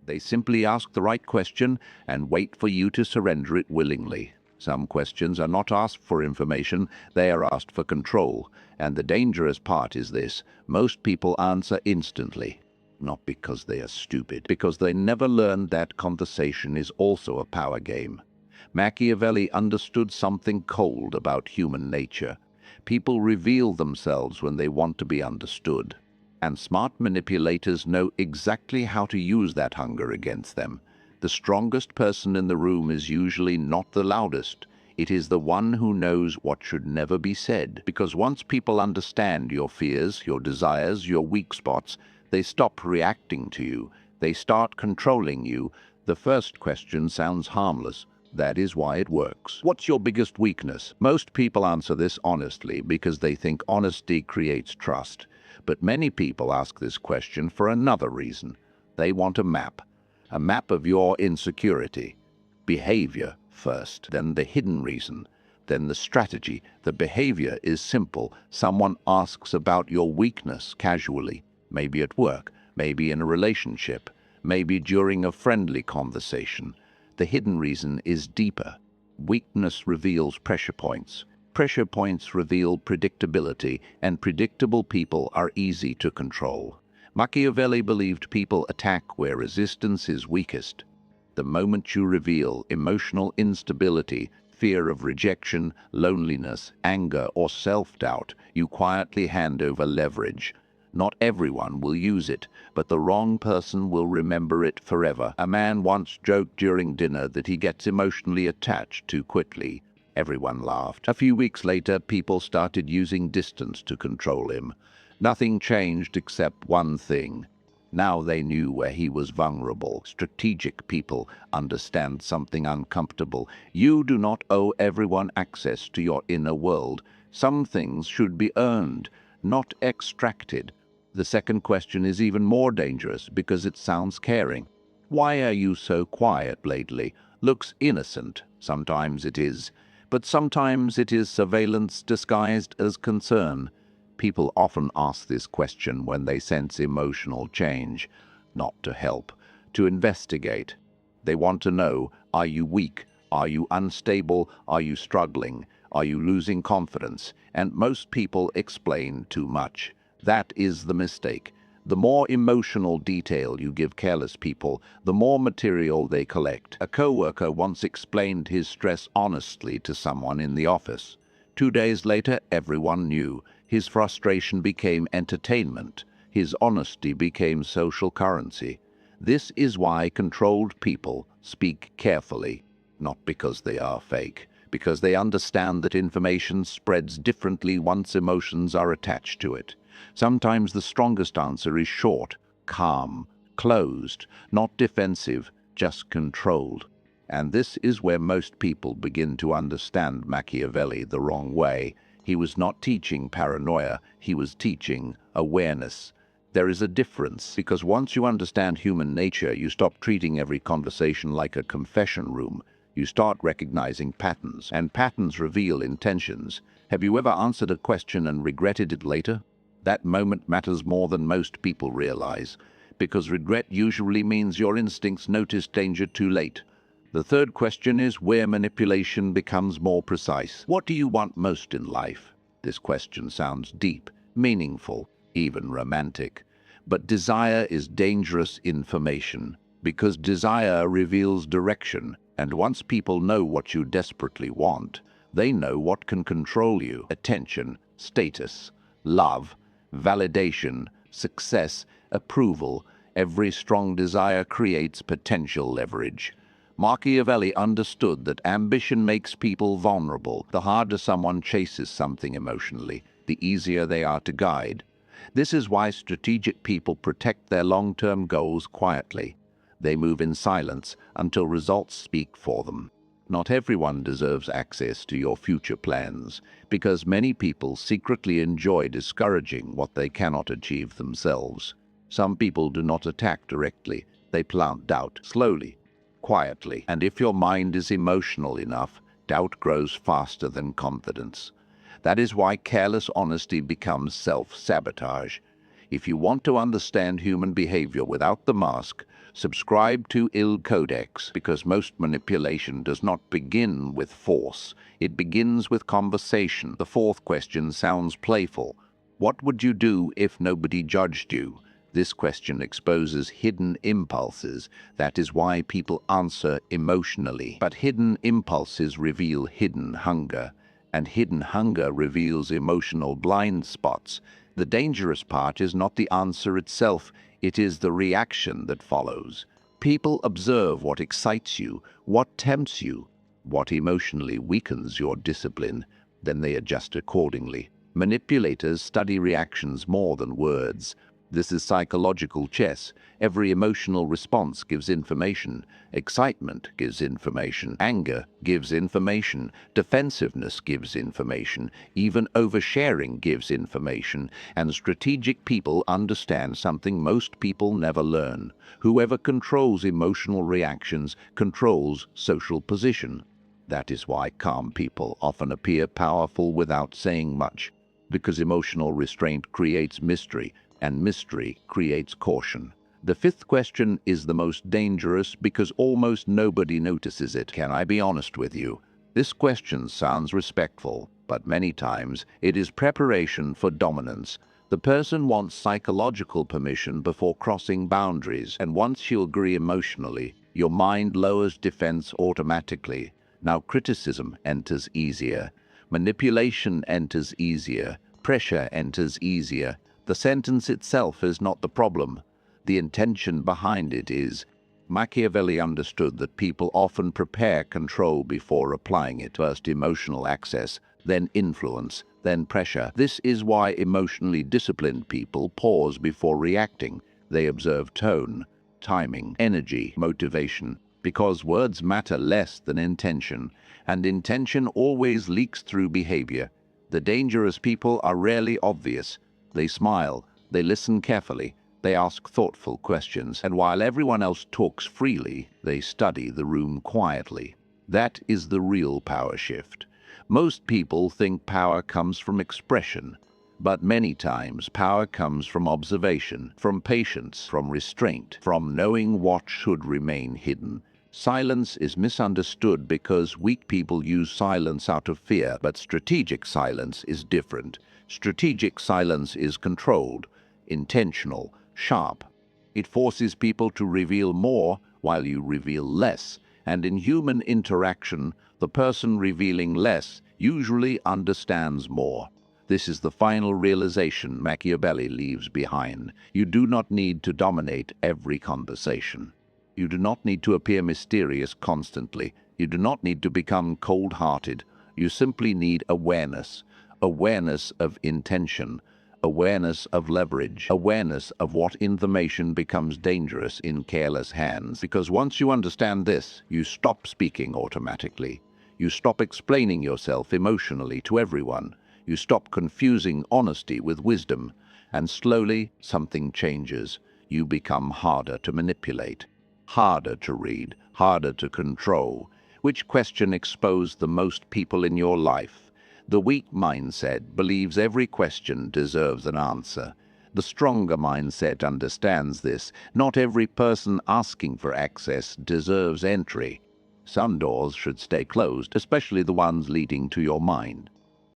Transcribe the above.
They simply ask the right question and wait for you to surrender it willingly. Some questions are not asked for information, they are asked for control. And the dangerous part is this: most people answer instantly. Not because they are stupid, because they never learned that conversation is also a power game. Machiavelli understood something cold about human nature. People reveal themselves when they want to be understood. And smart manipulators know exactly how to use that hunger against them. The strongest person in the room is usually not the loudest. It is the one who knows what should never be said. Because once people understand your fears, your desires, your weak spots, they stop reacting to you. They start controlling you. The first question sounds harmless. That is why it works. What's your biggest weakness? Most people answer this honestly because they think honesty creates trust. But many people ask this question for another reason. They want a map of your insecurity. Behavior first, then the hidden reason, then the strategy. The behavior is simple. Someone asks about your weakness casually, maybe at work, maybe in a relationship, maybe during a friendly conversation. The hidden reason is deeper. Weakness reveals pressure points. Pressure points reveal predictability, and predictable people are easy to control. Machiavelli believed people attack where resistance is weakest. The moment you reveal emotional instability, fear of rejection, loneliness, anger, or self-doubt, you quietly hand over leverage. Not everyone will use it, but the wrong person will remember it forever. A man once joked during dinner that he gets emotionally attached too quickly. Everyone laughed. A few weeks later, people started using distance to control him. Nothing changed except one thing. Now they knew where he was vulnerable. Strategic people understand something uncomfortable. You do not owe everyone access to your inner world. Some things should be earned, not extracted. The second question is even more dangerous because it sounds caring. Why are you so quiet lately? Looks innocent. Sometimes it is. But sometimes it is surveillance disguised as concern. People often ask this question when they sense emotional change, not to help, to investigate. They want to know, are you weak? Are you unstable? Are you struggling? Are you losing confidence? And most people explain too much. That is the mistake. The more emotional detail you give careless people, the more material they collect. A coworker once explained his stress honestly to someone in the office. 2 days later, everyone knew. His frustration became entertainment. His honesty became social currency. This is why controlled people speak carefully, not because they are fake, because they understand that information spreads differently once emotions are attached to it. Sometimes the strongest answer is short, calm, closed, not defensive, just controlled. And this is where most people begin to understand Machiavelli the wrong way. He was not teaching paranoia, he was teaching awareness. There is a difference, because once you understand human nature, you stop treating every conversation like a confession room. You start recognizing patterns, and patterns reveal intentions. Have you ever answered a question and regretted it later? That moment matters more than most people realize, because regret usually means your instincts noticed danger too late. The third question is where manipulation becomes more precise. What do you want most in life? This question sounds deep, meaningful, even romantic. But desire is dangerous information, because desire reveals direction, and once people know what you desperately want, they know what can control you. Attention, status, love, validation, success, approval. Every strong desire creates potential leverage. Machiavelli understood that ambition makes people vulnerable. The harder someone chases something emotionally, the easier they are to guide. This is why strategic people protect their long-term goals quietly. They move in silence until results speak for them. Not everyone deserves access to your future plans, because many people secretly enjoy discouraging what they cannot achieve themselves. Some people do not attack directly. They plant doubt slowly, quietly. And if your mind is emotional enough, doubt grows faster than confidence. That is why careless honesty becomes self-sabotage. If you want to understand human behavior without the mask, Subscribe to Il Codex, because most manipulation does not begin with force. It begins with conversation. The fourth question sounds playful. What would you do if nobody judged you? This question exposes hidden impulses. That is why people answer emotionally. But hidden impulses reveal hidden hunger, and hidden hunger reveals emotional blind spots. The dangerous part is not the answer itself, it is the reaction that follows. People observe what excites you, what tempts you, what emotionally weakens your discipline, then they adjust accordingly. Manipulators study reactions more than words. This is psychological chess. Every emotional response gives information. Excitement gives information. Anger gives information. Defensiveness gives information. Even oversharing gives information. And strategic people understand something most people never learn. Whoever controls emotional reactions controls social position. That is why calm people often appear powerful without saying much, because emotional restraint creates mystery, and mystery creates caution. The fifth question is the most dangerous because almost nobody notices it. Can I be honest with you? This question sounds respectful, but many times it is preparation for dominance. The person wants psychological permission before crossing boundaries, and once you agree emotionally, your mind lowers defense automatically. Now criticism enters easier. Manipulation enters easier. Pressure enters easier. The sentence itself is not the problem. The intention behind it is. Machiavelli understood that people often prepare control before applying it. First emotional access, then influence, then pressure. This is why emotionally disciplined people pause before reacting. They observe tone, timing, energy, motivation, because words matter less than intention, and intention always leaks through behavior. The dangerous people are rarely obvious. They smile, they listen carefully, they ask thoughtful questions, and while everyone else talks freely, they study the room quietly. That is the real power shift. Most people think power comes from expression, but many times power comes from observation, from patience, from restraint, from knowing what should remain hidden. Silence is misunderstood because weak people use silence out of fear, but strategic silence is different. Strategic silence is controlled, intentional, sharp. It forces people to reveal more while you reveal less, and in human interaction, the person revealing less usually understands more. This is the final realization Machiavelli leaves behind. You do not need to dominate every conversation. You do not need to appear mysterious constantly. You do not need to become cold-hearted. You simply need awareness. Awareness of intention, awareness of leverage, awareness of what information becomes dangerous in careless hands. Because once you understand this, you stop speaking automatically. You stop explaining yourself emotionally to everyone. You stop confusing honesty with wisdom. And slowly, something changes. You become harder to manipulate, harder to read, harder to control. Which question exposed the most people in your life? The weak mindset believes every question deserves an answer. The stronger mindset understands this. Not every person asking for access deserves entry. Some doors should stay closed, especially the ones leading to your mind.